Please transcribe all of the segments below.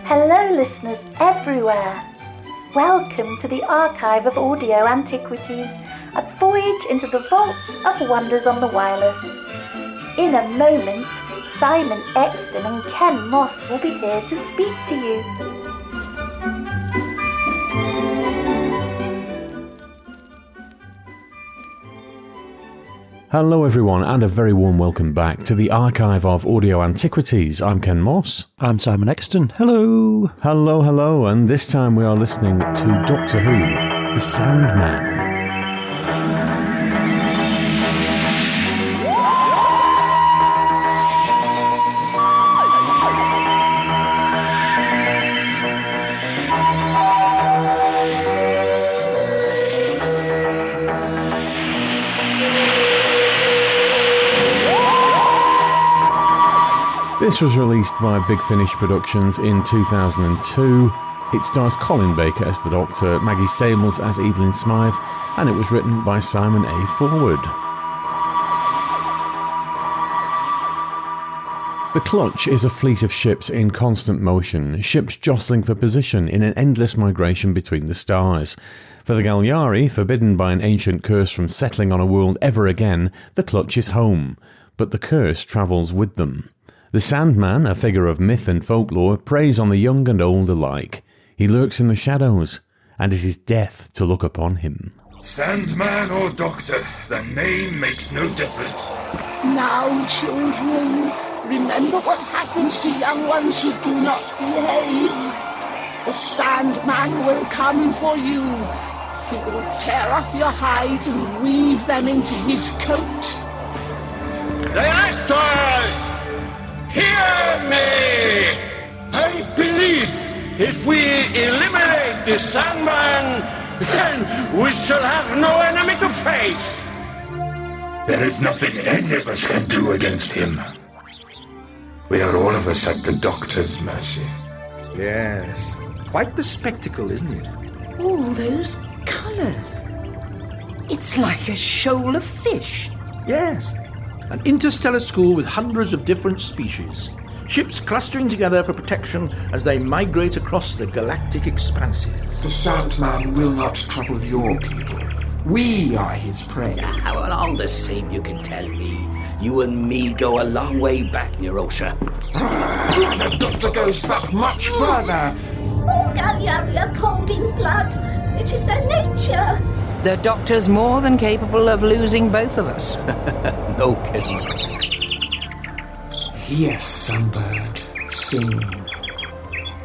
Hello listeners everywhere. Welcome to the Archive of Audio Antiquities, a voyage into the vaults of wonders on the wireless. In a moment, Simon Exton and Ken Moss will be here to speak to you. Hello everyone, and a very warm welcome back to the Archive of Audio Antiquities. I'm Ken Moss. I'm Simon Exton. Hello. Hello, and this time we are listening to Doctor Who, the Sandman. This was released by Big Finish Productions in 2002. It stars Colin Baker as the Doctor, Maggie Stables as Evelyn Smythe, and it was written by Simon A. Forward. The Clutch is a fleet of ships in constant motion, ships jostling for position in an endless migration between the stars. For the Galliari, forbidden by an ancient curse from settling on a world ever again, the Clutch is home, but the curse travels with them. The Sandman, a figure of myth and folklore, preys on the young and old alike. He lurks in the shadows, and it is death to look upon him. Sandman or Doctor, the name makes no difference. Now, children, remember what happens to young ones who do not behave. The Sandman will come for you. He will tear off your hides and weave them into his coat. Directors! Hear me! I believe if we eliminate the Sandman, then we shall have no enemy to face. There is nothing any of us can do against him. We are all of us at the Doctor's mercy. Yes, quite the spectacle, isn't it? All those colours. It's like a shoal of fish. Yes. An interstellar school with hundreds of different species. Ships clustering together for protection as they migrate across the galactic expanses. The Sandman will not trouble your people. We are his prey. Well, all the same, you can tell me. You and me go a long way back, Neurosha. The Doctor goes back much further. All Galliari are cold in blood. It is their nature. The Doctor's more than capable of losing both of us. No kidding. Yes, Sunbird, sing.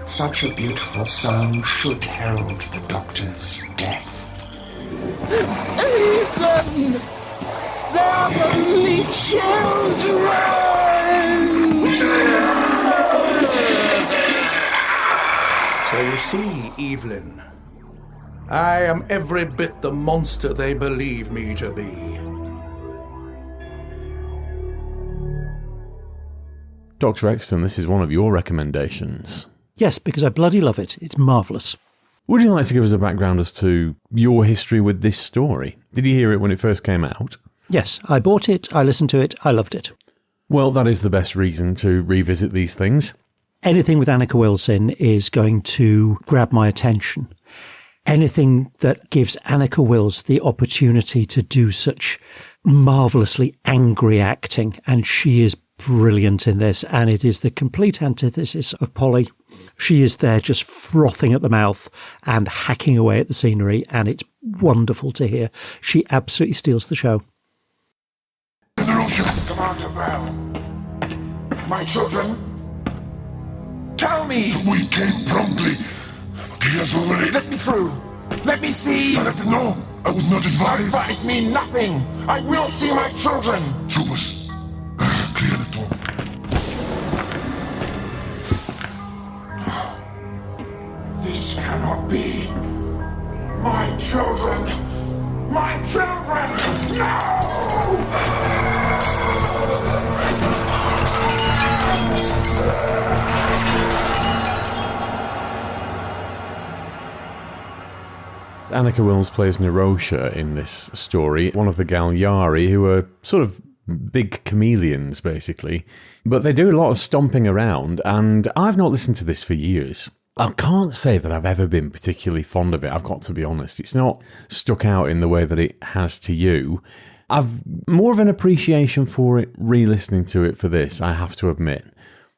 Such a beautiful song should herald the Doctor's death. Ethan! They're only children! So you see, Evelyn, I am every bit the monster they believe me to be. Dr. Exton, this is one of your recommendations. Yes, because I bloody love it. It's marvellous. Would you like to give us a background as to your history with this story? Did you hear it when it first came out? Yes, I bought it, I listened to it, I loved it. Well, that is the best reason to revisit these things. Anything with Anneke Wilson is going to grab my attention. Anything that gives Anneke Wills the opportunity to do such marvellously angry acting, and she is brilliant in this, and it is the complete antithesis of Polly. She is there just frothing at the mouth and hacking away at the scenery, and it's wonderful to hear. She absolutely steals the show. Commander Bell. My children, tell me. We came promptly. He has already... Let me through. Let me see. Director, no. I would not advise. Advise me nothing. I will see my children. Troopers, clear the door. This cannot be. My children. My children. No! Anneke Wills plays Neurosha in this story, one of the Galliari, who are sort of big chameleons, basically. But they do a lot of stomping around, and I've not listened to this for years. I can't say that I've ever been particularly fond of it, I've got to be honest. It's not stuck out in the way that it has to you. I've more of an appreciation for it re-listening to it for this, I have to admit.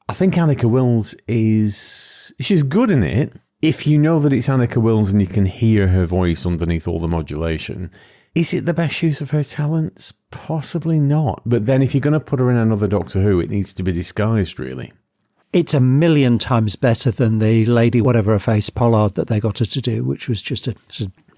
I think Annika Wills she's good in it. If you know that it's Annika Wills and you can hear her voice underneath all the modulation, is it the best use of her talents? Possibly not. But then if you're going to put her in another Doctor Who, it needs to be disguised, really. It's a million times better than the lady whatever-her-face Pollard that they got her to do, which was just a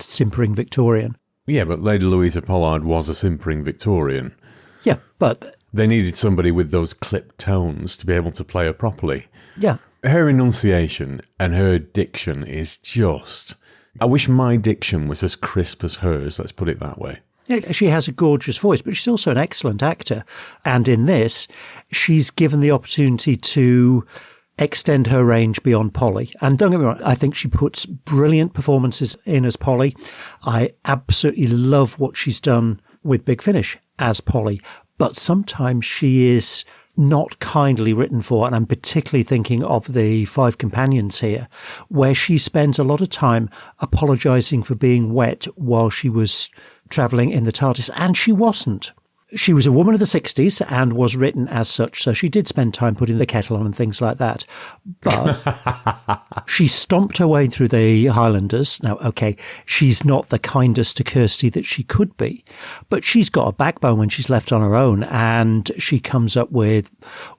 simpering Victorian. Yeah, but Lady Louisa Pollard was a simpering Victorian. Yeah, but they needed somebody with those clipped tones to be able to play her properly. Yeah. Her enunciation and her diction is just... I wish my diction was as crisp as hers, let's put it that way. Yeah, she has a gorgeous voice, but she's also an excellent actor. And in this, she's given the opportunity to extend her range beyond Polly. And don't get me wrong, I think she puts brilliant performances in as Polly. I absolutely love what she's done with Big Finish as Polly. But sometimes she is not kindly written for, and I'm particularly thinking of the Five Companions here, where she spends a lot of time apologising for being wet while she was travelling in the TARDIS, and she wasn't. She was a woman of the 60s and was written as such, so she did spend time putting the kettle on and things like that. But she stomped her way through the Highlanders. Now, okay, she's not the kindest to Kirsty that she could be, but she's got a backbone when she's left on her own, and she comes up with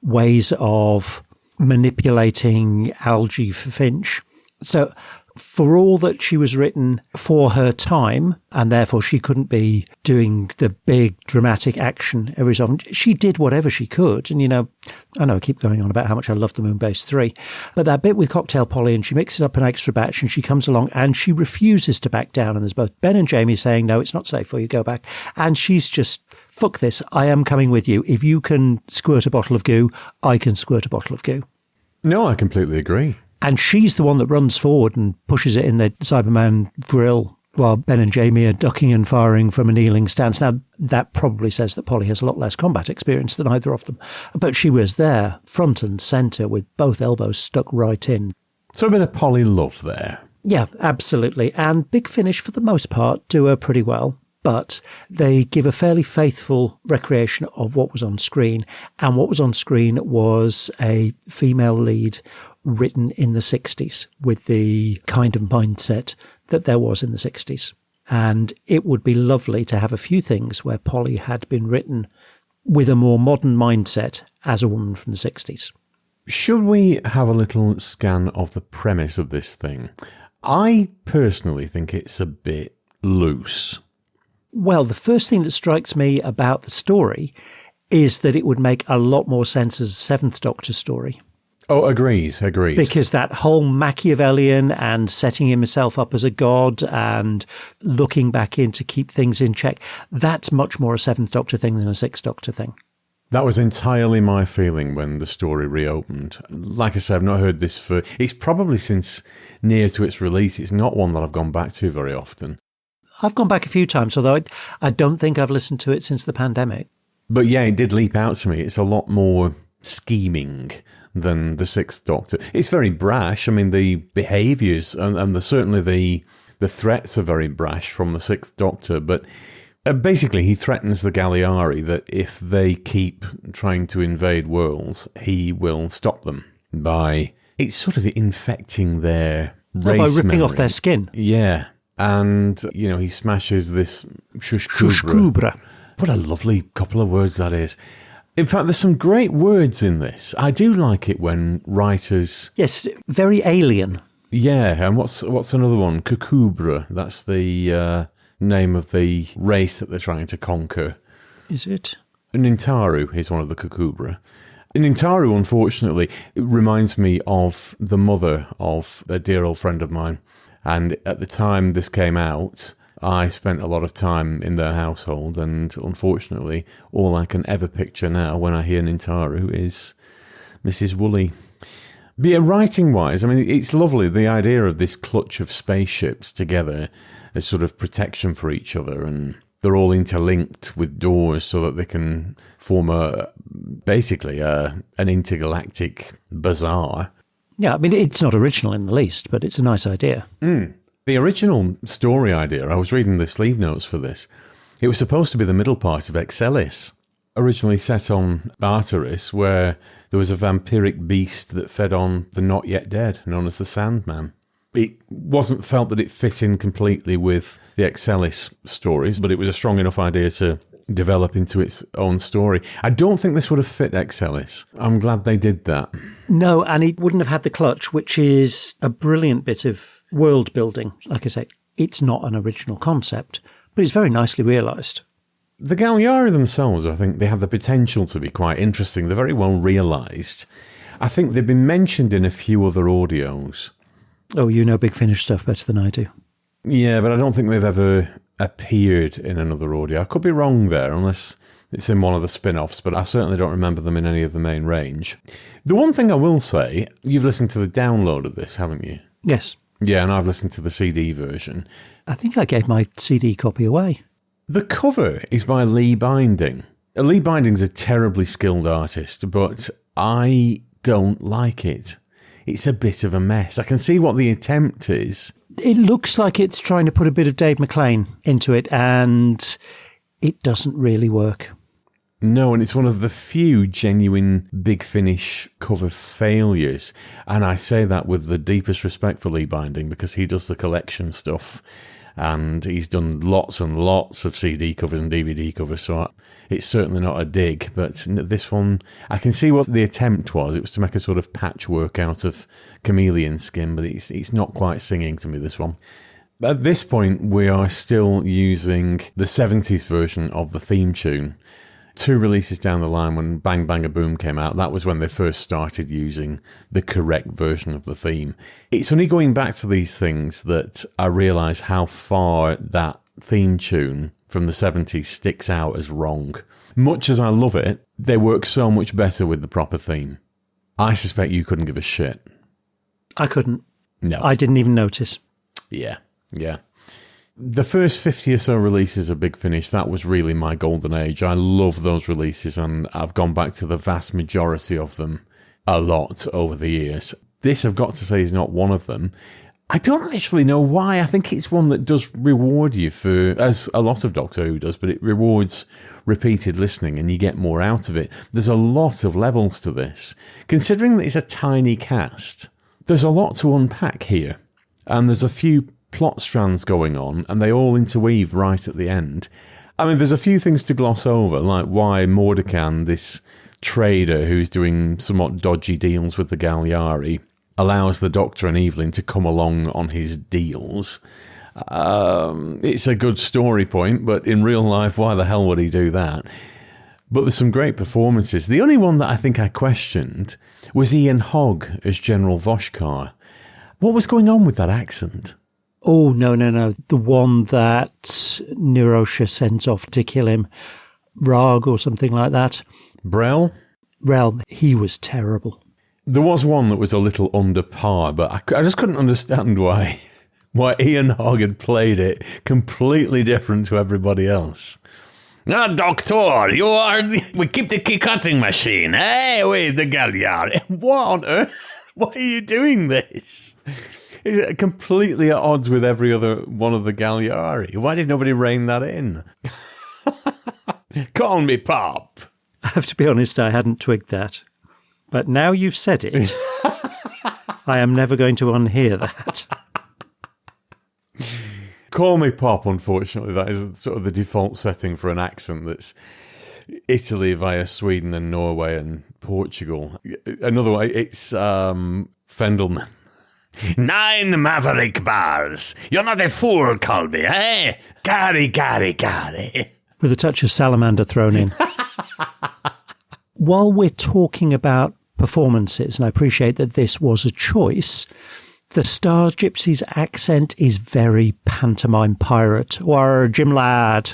ways of manipulating Algie for Finch. So for all that she was written for her time, and therefore she couldn't be doing the big dramatic action every so often, she did whatever she could. And, I know I keep going on about how much I love the Moonbase 3, but that bit with Cocktail Polly, and she mixes up an extra batch, and she comes along and she refuses to back down. And there's both Ben and Jamie saying, no, it's not safe for you, go back. And she's just, fuck this, I am coming with you. If you can squirt a bottle of goo, I can squirt a bottle of goo. No, I completely agree. And she's the one that runs forward and pushes it in the Cyberman grill while Ben and Jamie are ducking and firing from a kneeling stance. Now, that probably says that Polly has a lot less combat experience than either of them. But she was there, front and centre, with both elbows stuck right in. So a bit of Polly love there. Yeah, absolutely. And Big Finish, for the most part, do her pretty well. But they give a fairly faithful recreation of what was on screen. And what was on screen was a female lead written in the 60s with the kind of mindset that there was in the 60s. And it would be lovely to have a few things where Polly had been written with a more modern mindset as a woman from the 60s. Should we have a little scan of the premise of this thing? I personally think it's a bit loose. Well, the first thing that strikes me about the story is that it would make a lot more sense as a Seventh Doctor story. Oh, agreed. Because that whole Machiavellian and setting himself up as a god and looking back in to keep things in check, that's much more a Seventh Doctor thing than a Sixth Doctor thing. That was entirely my feeling when the story reopened. Like I said, I've not heard this it's probably since near to its release. It's not one that I've gone back to very often. I've gone back a few times, although I don't think I've listened to it since the pandemic. But yeah, it did leap out to me. It's a lot more scheming than the Sixth Doctor. It's very brash. I mean, the behaviours and certainly the threats are very brash from the Sixth Doctor, but basically he threatens the Galliari that if they keep trying to invade worlds, he will stop them by... It's sort of infecting their race by ripping memory. off their skin. Yeah. And, he smashes this shushkubra. What a lovely couple of words that is. In fact, there's some great words in this. I do like it when writers... Yes, very alien. Yeah, and what's another one? Kukubra. That's the name of the race that they're trying to conquer. Is it? Nintaru is one of the Kukubra. Nintaru, unfortunately, it reminds me of the mother of a dear old friend of mine. And at the time this came out, I spent a lot of time in their household, and unfortunately, all I can ever picture now when I hear Nintaru is Mrs. Woolley. But yeah, writing-wise, I mean, it's lovely, the idea of this clutch of spaceships together as sort of protection for each other, and they're all interlinked with doors so that they can form basically an intergalactic bazaar. Yeah, I mean, it's not original in the least, but it's a nice idea. The original story idea, I was reading the sleeve notes for this, it was supposed to be the middle part of Excelis, originally set on Arteris, where there was a vampiric beast that fed on the not yet dead, known as the Sandman. It wasn't felt that it fit in completely with the Excelis stories, but it was a strong enough idea to develop into its own story. I don't think this would have fit Excelis. I'm glad they did that. No, and it wouldn't have had the clutch, which is a brilliant bit of world building. Like I say, it's not an original concept, but it's very nicely realised. The Galliari themselves, I think they have the potential to be quite interesting. They're very well realised. I think they've been mentioned in a few other audios. Oh, you know Big Finish stuff better than I do. Yeah, but I don't think they've ever appeared in another audio. I could be wrong there, unless it's in one of the spin-offs, but I certainly don't remember them in any of the main range. The one thing I will say, you've listened to the download of this, haven't you? Yes. Yeah, and I've listened to the CD version. I think I gave my CD copy away. The cover is by Lee Binding. Lee Binding's a terribly skilled artist, but I don't like it. It's a bit of a mess. I can see what the attempt is. It looks like it's trying to put a bit of Dave McClane into it, and it doesn't really work. No, and it's one of the few genuine Big Finish cover failures. And I say that with the deepest respect for Lee Binding, because he does the collection stuff. And he's done lots and lots of CD covers and DVD covers, so it's certainly not a dig. But this one, I can see what the attempt was. It was to make a sort of patchwork out of chameleon skin, but it's not quite singing to me, this one. At this point, we are still using the 70s version of the theme tune. 2 releases down the line, when Bang Bang Boom came out, that was when they first started using the correct version of the theme. It's only going back to these things that I realise how far that theme tune from the 70s sticks out as wrong. Much as I love it, they work so much better with the proper theme. I suspect you couldn't give a shit. I couldn't. No. I didn't even notice. Yeah. The first 50 or so releases of Big Finish, that was really my golden age. I love those releases, and I've gone back to the vast majority of them a lot over the years. This, I've got to say, is not one of them. I don't actually know why. I think it's one that does reward you for, as a lot of Doctor Who does, but it rewards repeated listening and you get more out of it. There's a lot of levels to this. Considering that it's a tiny cast, there's a lot to unpack here. And there's a few plot strands going on, and they all interweave right at the end. I mean, there's a few things to gloss over, like why Mordekan, this trader who's doing somewhat dodgy deals with the Galliari, allows the Doctor and Evelyn to come along on his deals. It's a good story point, but in real life, why the hell would he do that? But there's some great performances. The only one that I think I questioned was Ian Hogg as General Voshkar. What was going on with that accent? Oh, no. The one that Nirosha sends off to kill him. Rag or something like that. Brel? Brel, he was terrible. There was one that was a little under par, but I just couldn't understand why Ian Hogg had played it completely different to everybody else. Ah, Doctor, we keep the key-cutting machine, eh, with the Galliari. What on earth? Why are you doing this? It's completely at odds with every other one of the Galliari. Why did nobody rein that in? Call me Pop. I have to be honest, I hadn't twigged that. But now you've said it, I am never going to unhear that. Call me Pop, unfortunately. That is sort of the default setting for an accent that's Italy via Sweden and Norway and Portugal. Another way, it's Fendelman. 9 Maverick bars. You're not a fool, Colby, eh? Gary. With a touch of salamander thrown in. While we're talking about performances, and I appreciate that this was a choice, the Star Gypsy's accent is very pantomime pirate, or Jim Ladd.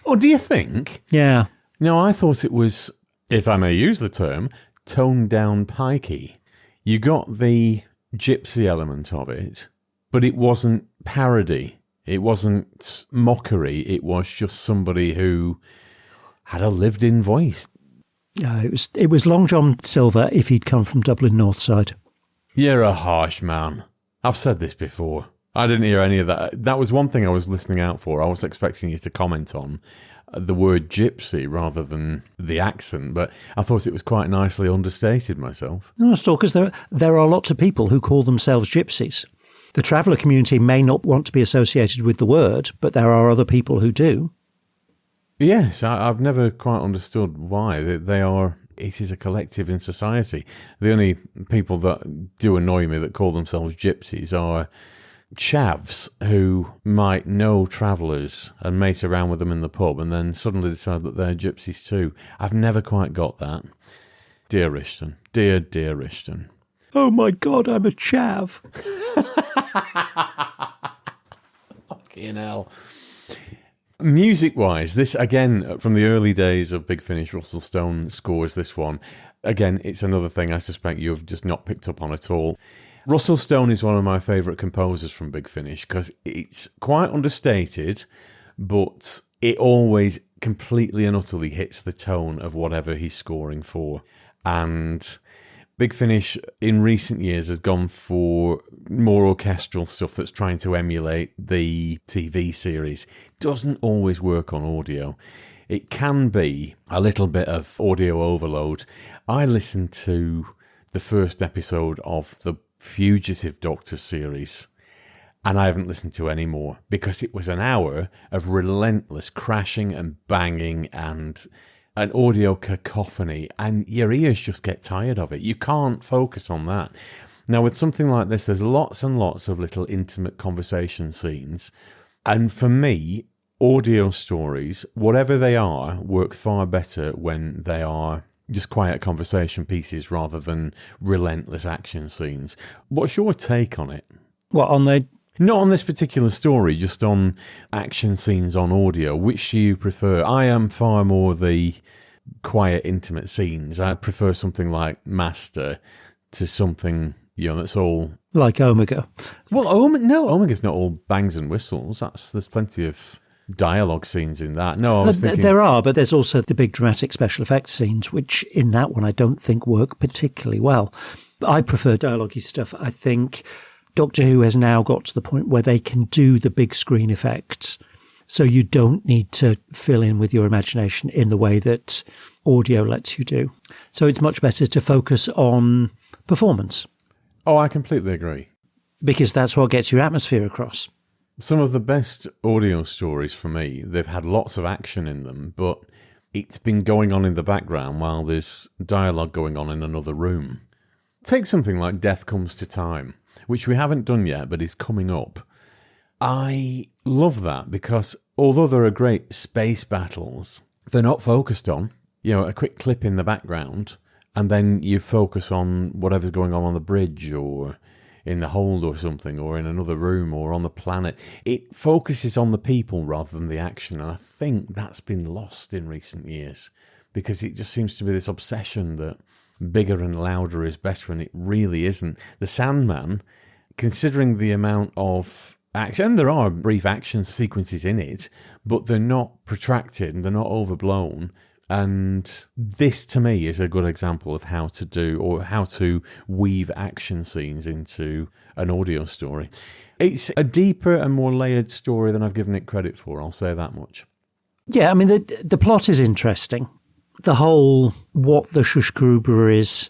Oh, do you think? Yeah. No, I thought it was, if I may use the term, toned down pikey. You got the gypsy element of it, but it wasn't parody. It wasn't mockery, it was just somebody who had a lived-in voice. It was Long John Silver if he'd come from Dublin North Side. You're a harsh man. I've said this before. I didn't hear any of that. That was one thing I was listening out for. I was expecting you to comment on the word gypsy rather than the accent, but I thought it was quite nicely understated myself. No, Stalkers, there are lots of people who call themselves gypsies. The traveller community may not want to be associated with the word, but there are other people who do. Yes, I've never quite understood why. It is a collective in society. The only people that do annoy me that call themselves gypsies are chavs who might know travellers and mate around with them in the pub and then suddenly decide that they're gypsies too. I've never quite got that. Dear Rishton. Dear Rishton. Oh my God, I'm a chav. Fucking hell. Music-wise, this, again, from the early days of Big Finish, Russell Stone scores this one. Again, it's another thing I suspect you've just not picked up on at all. Russell Stone is one of my favourite composers from Big Finish because it's quite understated, but it always completely and utterly hits the tone of whatever he's scoring for. And Big Finish in recent years has gone for more orchestral stuff that's trying to emulate the TV series. Doesn't always work on audio. It can be a little bit of audio overload. I listened to the first episode of the Fugitive Doctor series, and I haven't listened to any more because it was an hour of relentless crashing and banging and an audio cacophony, and your ears just get tired of it. You can't focus on that. Now, with something like this, there's lots and lots of little intimate conversation scenes, and for me, audio stories, whatever they are, work far better when they are just quiet conversation pieces rather than relentless action scenes. What's your take on it? What, on the... Not on this particular story, just on action scenes on audio. Which do you prefer? I am far more the quiet, intimate scenes. I prefer something like Master to something, that's all... Like Omega. Well, Omega's not all bangs and whistles. There's plenty of dialogue scenes in that. No, I was thinking... There are, but there's also the big dramatic special effects scenes, which in that one I don't think work particularly well. I prefer dialogue-y stuff. I think Doctor Who has now got to the point where they can do the big screen effects, so you don't need to fill in with your imagination in the way that audio lets you do. So it's much better to focus on performance. Oh, I completely agree. Because that's what gets your atmosphere across. Some of the best audio stories for me, they've had lots of action in them, but it's been going on in the background while there's dialogue going on in another room. Take something like Death Comes to Time, which we haven't done yet, but is coming up. I love that because although there are great space battles, they're not focused on, a quick clip in the background, and then you focus on whatever's going on the bridge or in the hold or something, or in another room or on the planet. It focuses on the people rather than the action, and I think that's been lost in recent years because it just seems to be this obsession that bigger and louder is better, and it really isn't. The Sandman, considering the amount of action, and there are brief action sequences in it, but they're not protracted and they're not overblown. And this, to me, is a good example of how to do or how to weave action scenes into an audio story. It's a deeper and more layered story than I've given it credit for, I'll say that much. Yeah, I mean, the plot is interesting. The whole what the Shushgruber is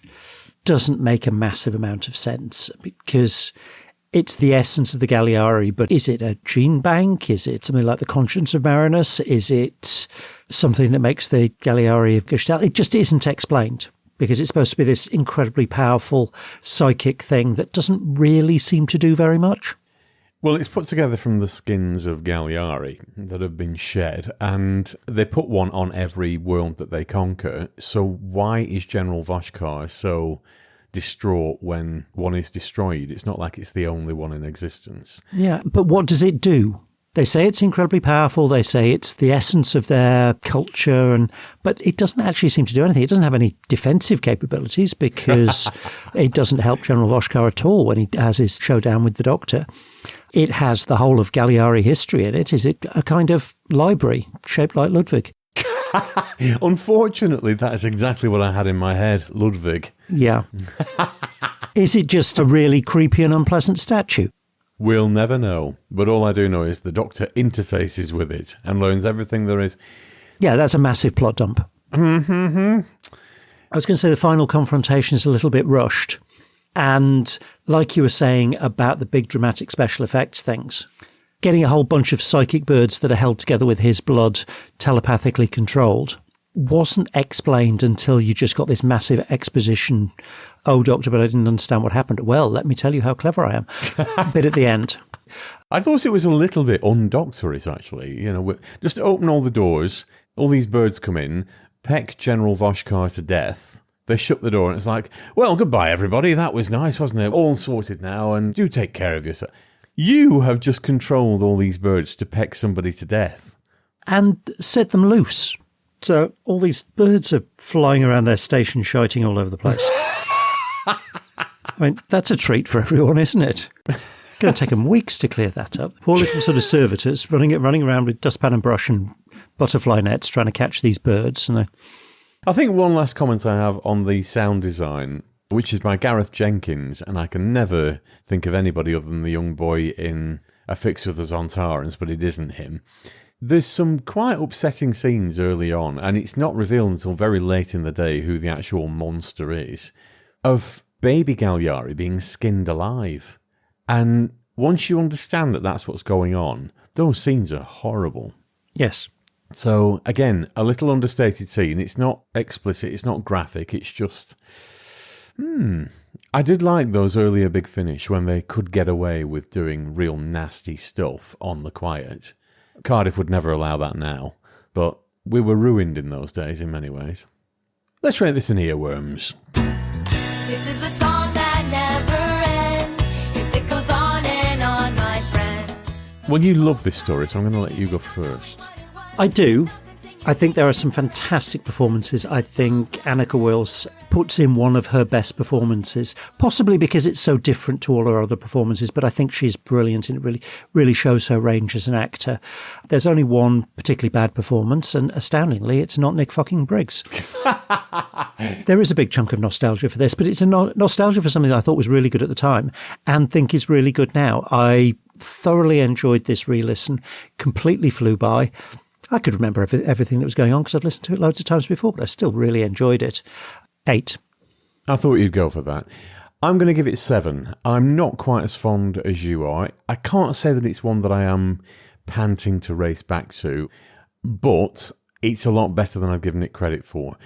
doesn't make a massive amount of sense because it's the essence of the Galliari, but is it a gene bank? Is it something like the conscience of Marinus? Is it something that makes the Galliari of Gestalt? It just isn't explained because it's supposed to be this incredibly powerful psychic thing that doesn't really seem to do very much. Well, it's put together from the skins of Galliari that have been shed, and they put one on every world that they conquer. So why is General Voshkar so distraught when one is destroyed? It's not like it's the only one in existence. Yeah, but what does it do? They say it's incredibly powerful. They say it's the essence of their culture, but it doesn't actually seem to do anything. It doesn't have any defensive capabilities because it doesn't help General Voshkar at all when he has his showdown with the Doctor. It has the whole of Galliari history in it. Is it a kind of library shaped like Ludwig? Unfortunately, that is exactly what I had in my head, Ludwig. Yeah. Is it just a really creepy and unpleasant statue? We'll never know. But all I do know is the Doctor interfaces with it and learns everything there is. Yeah, that's a massive plot dump. Mm-hmm. I was going to say the final confrontation is a little bit rushed. And like you were saying about the big dramatic special effects things, getting a whole bunch of psychic birds that are held together with his blood telepathically controlled wasn't explained until you just got this massive exposition. Oh, Doctor, but I didn't understand what happened. Well, let me tell you how clever I am. Bit at the end. I thought it was a little bit undoctorish, actually. You know, just open all the doors, all these birds come in, peck General Voshkar to death. They shut the door and it's like, well, goodbye, everybody. That was nice, wasn't it? All sorted now, and do take care of yourself. You have just controlled all these birds to peck somebody to death. And set them loose. So all these birds are flying around their station, shiting all over the place. I mean, that's a treat for everyone, isn't it? It's going to take them weeks to clear that up. Poor little sort of servitors running around with dustpan and brush and butterfly nets trying to catch these birds. And I think one last comment I have on the sound design, which is by Gareth Jenkins, and I can never think of anybody other than the young boy in A Fix with the Zontarans, but it isn't him. There's some quite upsetting scenes early on, and it's not revealed until very late in the day who the actual monster is, of baby Galliari being skinned alive. And once you understand that that's what's going on, those scenes are horrible. Yes. So, again, a little understated scene. It's not explicit, it's not graphic, it's just... I did like those earlier Big Finish when they could get away with doing real nasty stuff on the quiet. Cardiff would never allow that now, but we were ruined in those days in many ways. Let's rate this in earworms. This is the song that never ends. Yes, it goes on and on, my friends. Well, you love this story, so I'm going to let you go first. I do. I think there are some fantastic performances. I think Annika Wills puts in one of her best performances, possibly because it's so different to all her other performances, but I think she's brilliant and it really shows her range as an actor. There's only one particularly bad performance, and astoundingly, it's not Nick fucking Briggs. There is a big chunk of nostalgia for this, but it's a nostalgia for something that I thought was really good at the time and think is really good now. I thoroughly enjoyed this re-listen, completely flew by. I could remember everything that was going on because I've listened to it loads of times before, but I still really enjoyed it. 8. I thought you'd go for that. I'm going to give it 7. I'm not quite as fond as you are. I can't say that it's one that I am panting to race back to, but it's a lot better than I've given it credit for.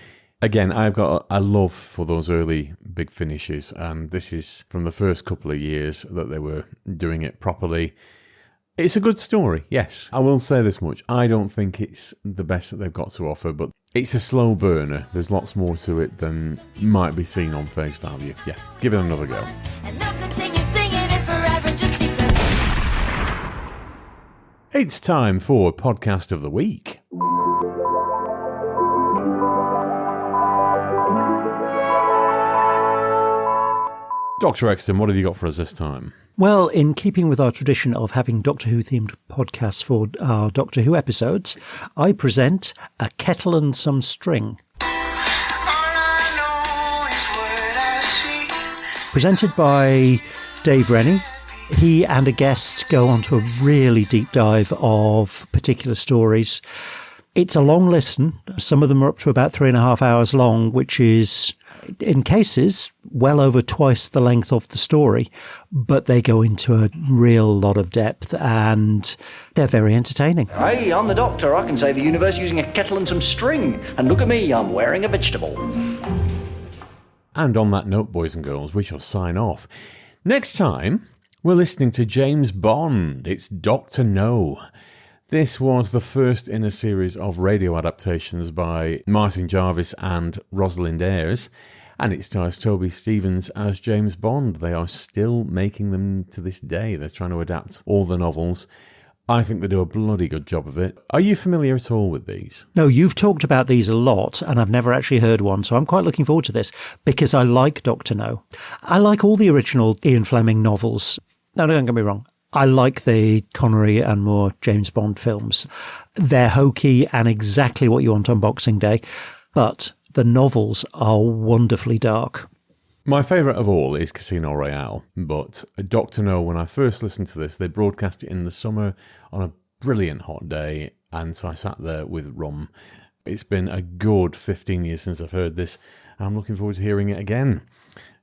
Again, I've got a love for those early Big Finishes, and this is from the first couple of years that they were doing it properly. It's a good story, yes. I will say this much. I don't think it's the best that they've got to offer, but it's a slow burner. There's lots more to it than might be seen on face value. Yeah, give it another go. And they'll continue singing it forever just because. It's time for Podcast of the Week. Dr. Exton, what have you got for us this time? Well, in keeping with our tradition of having Doctor Who-themed podcasts for our Doctor Who episodes, I present A Kettle and Some String. Presented by Dave Rennie. He and a guest go on to a really deep dive of particular stories. It's a long listen. Some of them are up to about 3.5 hours long, which is, in cases, well over twice the length of the story, but they go into a real lot of depth and they're very entertaining. Hey, I'm the Doctor. I can save the universe using a kettle and some string. And look at me, I'm wearing a vegetable. And on that note, boys and girls, we shall sign off. Next time, we're listening to James Bond. It's Dr. No. This was the first in a series of radio adaptations by Martin Jarvis and Rosalind Ayres, and it stars Toby Stephens as James Bond. They are still making them to this day. They're trying to adapt all the novels. I think they do a bloody good job of it. Are you familiar at all with these? No, you've talked about these a lot, and I've never actually heard one, so I'm quite looking forward to this, because I like Dr. No. I like all the original Ian Fleming novels. No, don't get me wrong. I like the Connery and Moore James Bond films. They're hokey and exactly what you want on Boxing Day, but the novels are wonderfully dark. My favourite of all is Casino Royale, but Dr. No, when I first listened to this, they broadcast it in the summer on a brilliant hot day, and so I sat there with rum. It's been a good 15 years since I've heard this, and I'm looking forward to hearing it again.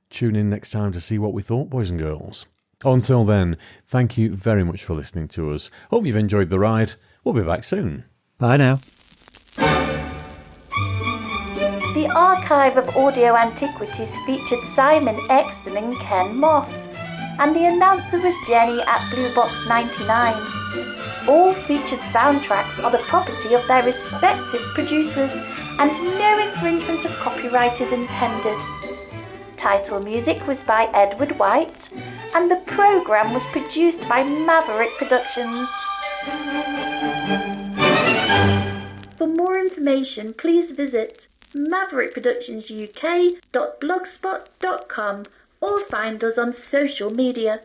Tune in next time to see what we thought, boys and girls. Until then, thank you very much for listening to us. Hope you've enjoyed the ride. We'll be back soon. Bye now. The archive of audio antiquities featured Simon Exton and Ken Moss, and the announcer was Jenny at Blue Box 99. All featured soundtracks are the property of their respective producers, and no infringement of copyright is intended. Title music was by Edward White, and the programme was produced by Maverick Productions. For more information, please visit maverickproductionsuk.blogspot.com or find us on social media.